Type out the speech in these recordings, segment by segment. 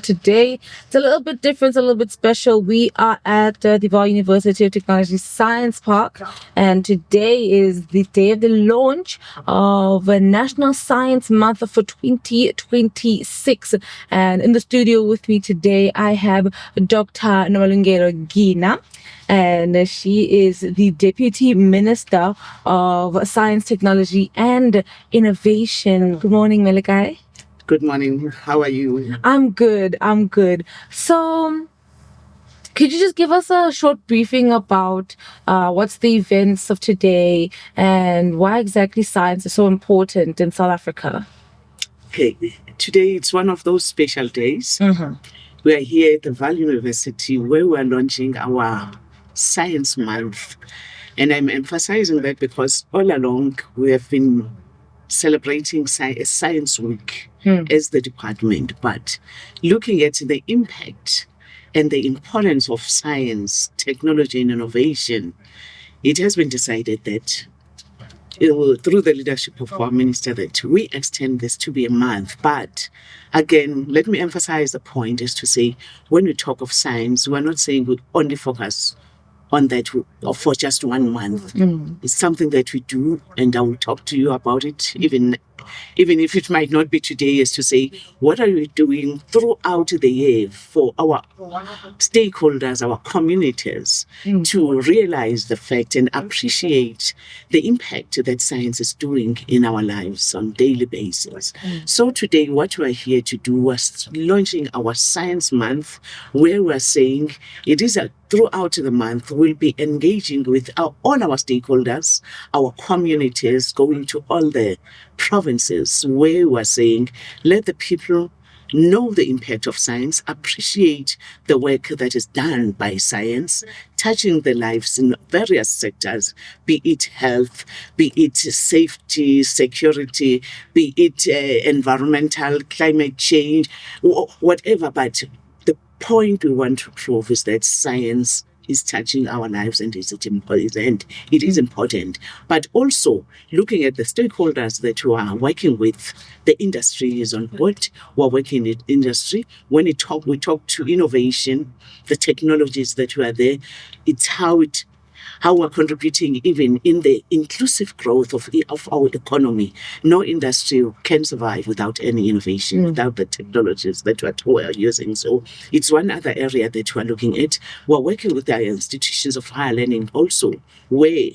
today it's a little bit different, it's a little bit special. We are at the Val University of Technology Science Park, and today is the day of the launch of a National Science Month for 2026. And in the studio with me today, I have Dr. Nomalungelo Gina, and she is the Deputy Minister of Science, Technology and Innovation. Good morning, Melikai. Good morning. How are you? I'm good. So, could you just give us a short briefing about what's the events of today and why exactly science is so important in South Africa? Okay. Today it's one of those special days. Mm-hmm. We are here at the Val University where we are launching our Science Month. And I'm emphasizing that because all along we have been celebrating Science Week as the department, but looking at the impact and the importance of science, technology, and innovation, it has been decided that through the leadership of our minister that we extend this to be a month. But again, let me emphasize the point is to say, when we talk of science, we're not saying we only focus on that for just 1 month. It's something that we do, and I will talk to you about it, even if it might not be today, is to say, what are we doing throughout the year for our stakeholders, our communities, to realize the fact and appreciate the impact that science is doing in our lives on a daily basis. So today, what we're here to do was launching our Science Month, where we're saying it is throughout the month, we'll be engaging with all our stakeholders, our communities, going to all the provinces where we're saying, let the people know the impact of science, appreciate the work that is done by science, touching the lives in various sectors, be it health, be it safety, security, be it environmental, climate change, whatever. But the point we want to prove is that science is touching our lives and it is important. But also looking at the stakeholders that we are working with, the industry is on board. We're working in industry. When we talk to innovation, the technologies that were there, it's how we're contributing even in the inclusive growth of our economy. No industry can survive without any innovation, without the technologies that we're using. So it's one other area that we're looking at. We're working with our institutions of higher learning also, where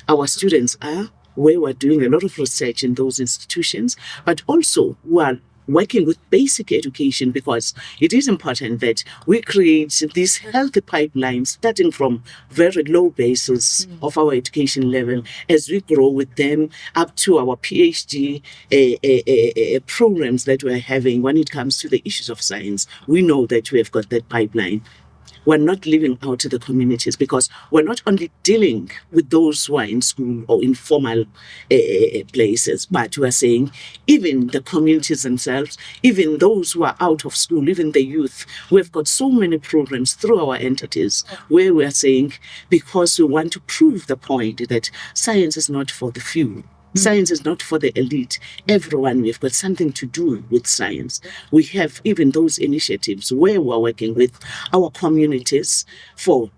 our students are, where we're doing a lot of research in those institutions, but also we're working with basic education, because it is important that we create these healthy pipelines starting from very low basis of our education level as we grow with them up to our PhD programs that we're having. When it comes to the issues of science, we know that we have got that pipeline. We're not leaving out the communities, because we're not only dealing with those who are in school or in formal places, but we're saying even the communities themselves, even those who are out of school, even the youth. We've got so many programs through our entities where we're saying, because we want to prove the point that science is not for the few. Science is not for the elite. Everyone, we've got something to do with science. We have even those initiatives where we're working with our communities for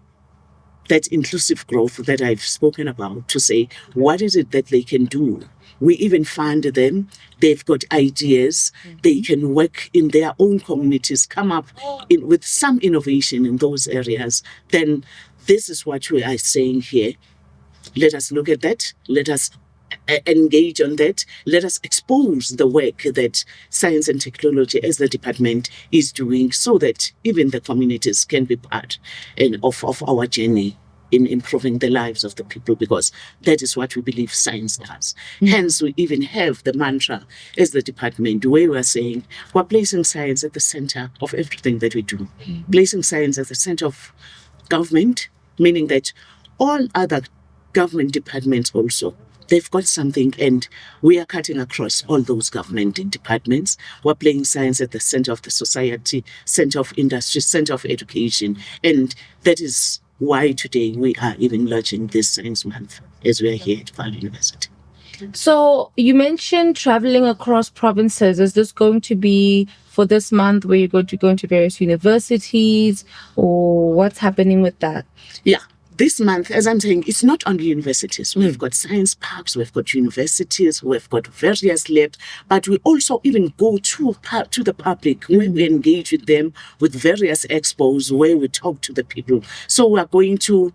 that inclusive growth that I've spoken about, to say, what is it that they can do? We even fund them. They've got ideas. They can work in their own communities, come up with some innovation in those areas. Then this is what we are saying here. Let us look at that. Let us engage on that. Let us expose the work that science and technology as the department is doing, so that even the communities can be part of our journey in improving the lives of the people, because that is what we believe science does. Hence, we even have the mantra as the department where we're saying we're placing science at the center of everything that we do. Placing science at the center of government, meaning that all other government departments also, they've got something, and we are cutting across all those government departments. We're playing science at the center of the society, center of industry, center of education. And that is why today we are even launching this Science Month as we are here at Val University. So you mentioned traveling across provinces. Is this going to be for this month where you're going to go into various universities, or what's happening with that? Yeah. This month, as I'm saying, it's not only universities. We've got science parks, we've got universities, we've got various labs, but we also even go to the public where we engage with them with various expos where we talk to the people. So we are going to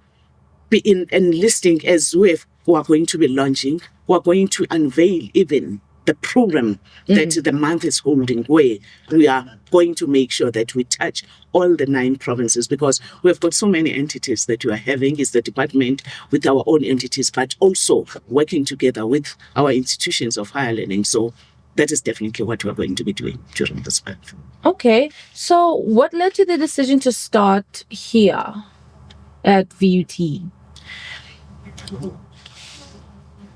be enlisting as we are going to be launching. We are going to unveil even the program that the month is holding, where we are going to make sure that we touch all the 9 provinces, because we've got so many entities that we are having. Is the department with our own entities, but also working together with our institutions of higher learning. So that is definitely what we're going to be doing during this month. Okay. So what led to the decision to start here at VUT?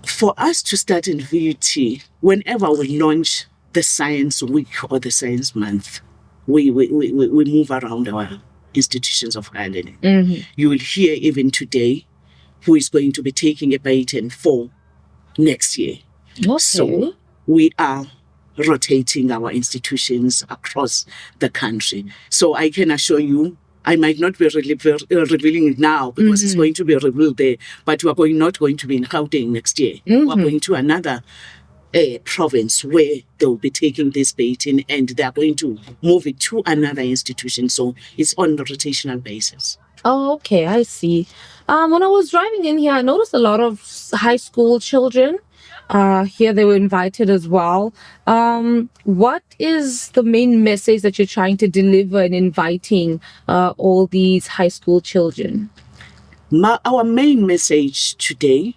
For us to start in VUT, whenever we launch the Science Week or the Science Month, we move around our institutions of higher learning. You will hear even today who is going to be taking a baton for next year. Okay. So we are rotating our institutions across the country. So I can assure you, I might not be revealing it now because it's going to be revealed there, but we are not going to be in Gauteng next year. We're going to another province where they'll be taking this baton and they're going to move it to another institution. So it's on a rotational basis. Oh, okay, I see. When I was driving in here, I noticed a lot of high school children. Here they were invited as well. What is the main message that you're trying to deliver in inviting all these high school children? Our main message today,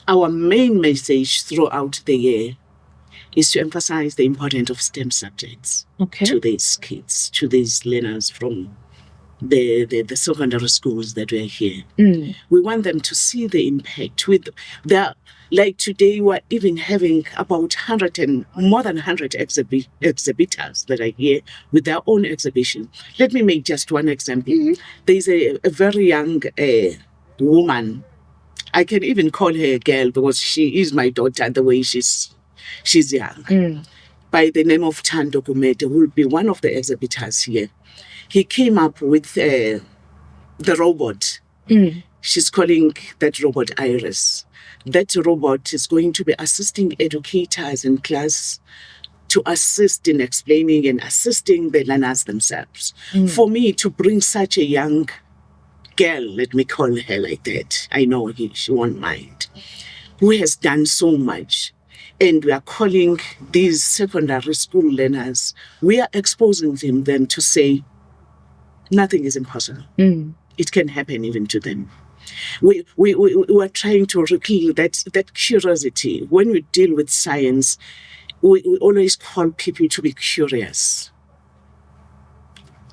our main message throughout the year, is to emphasize the importance of STEM subjects to these kids, to these learners from the secondary schools that were here. We want them to see the impact with the, like today we're even having about 100 and more than 100 exhibitors that are here with their own exhibition. Let me make just one example. There's a very young woman. I can even call her a girl because she is my daughter the way she's young. By the name of Tando Gumede, who will be one of the exhibitors here. He came up with the robot. She's calling that robot Iris. That robot is going to be assisting educators in class to assist in explaining and assisting the learners themselves. For me to bring such a young girl, let me call her like that, I know she won't mind, who has done so much. And we are calling these secondary school learners, we are exposing them to say, nothing is impossible. It can happen even to them. We are trying to rekindle that curiosity. When we deal with science, we always call people to be curious.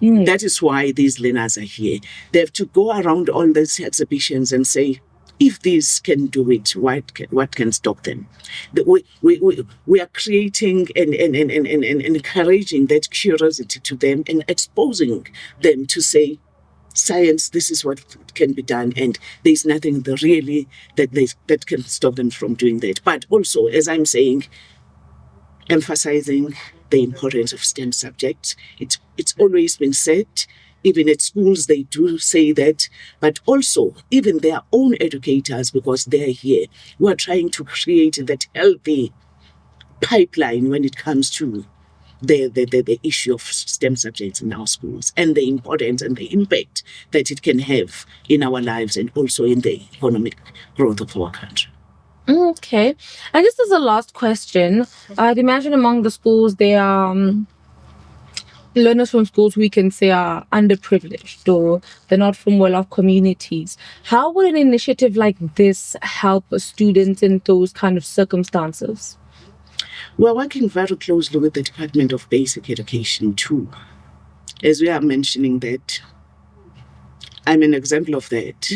That is why these learners are here. They have to go around all these exhibitions and say, if these can do it, what can stop them? We are creating and encouraging that curiosity to them and exposing them to say, science, this is what can be done, and there's nothing really that can stop them from doing that. But also, as I'm saying, emphasizing the importance of STEM subjects. It's always been said, even at schools they do say that, but also even their own educators, because they're here, who are trying to create that healthy pipeline when it comes to the issue of STEM subjects in our schools and the importance and the impact that it can have in our lives and also in the economic growth of our country. Okay. And just as a last question, I'd imagine among the schools there are learners from schools we can say are underprivileged or they're not from well-off communities. How would an initiative like this help students in those kind of circumstances? We're working very closely with the Department of Basic Education too. As we are mentioning that, I'm an example of that.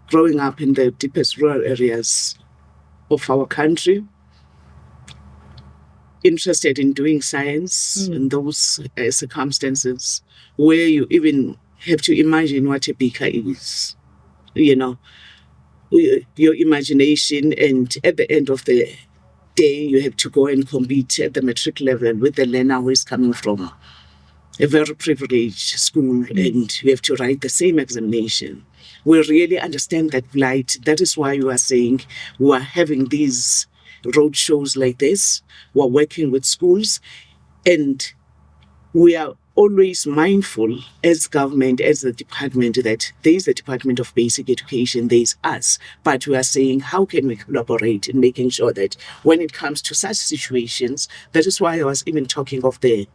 Growing up in the deepest rural areas of our country, interested in doing science in those circumstances where you even have to imagine what a beaker is, you know, your imagination, and at the end of the day you have to go and compete at the matric level with the learner who is coming from a very privileged school, and you have to write the same examination. We really understand that plight. That is why we are saying we are having these road shows like this. We're working with schools, and we are always mindful as government, as the department, that there is the Department of Basic Education, there is us, but we are saying how can we collaborate in making sure that when it comes to such situations, that is why I was even talking of the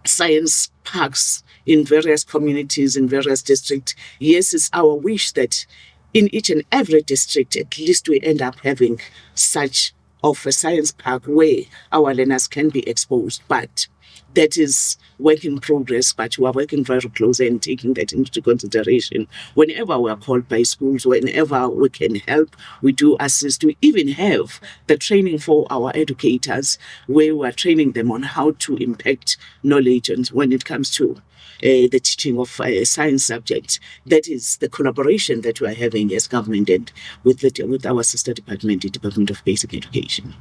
science parks in various communities, in various districts. Yes, it's our wish that in each and every district, at least we end up having such of a science park where our learners can be exposed. But that is work in progress, but we are working very closely and taking that into consideration. Whenever we are called by schools, whenever we can help, we do assist. We even have the training for our educators where we are training them on how to impact knowledge and when it comes to the teaching of science subjects. That is the collaboration that we are having as government and with our sister department, the Department of Basic Education.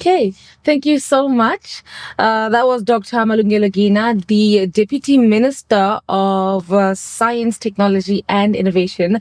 Okay, thank you so much. That was Dr. Nomalungelo Gina, the Deputy Minister of Science, Technology and Innovation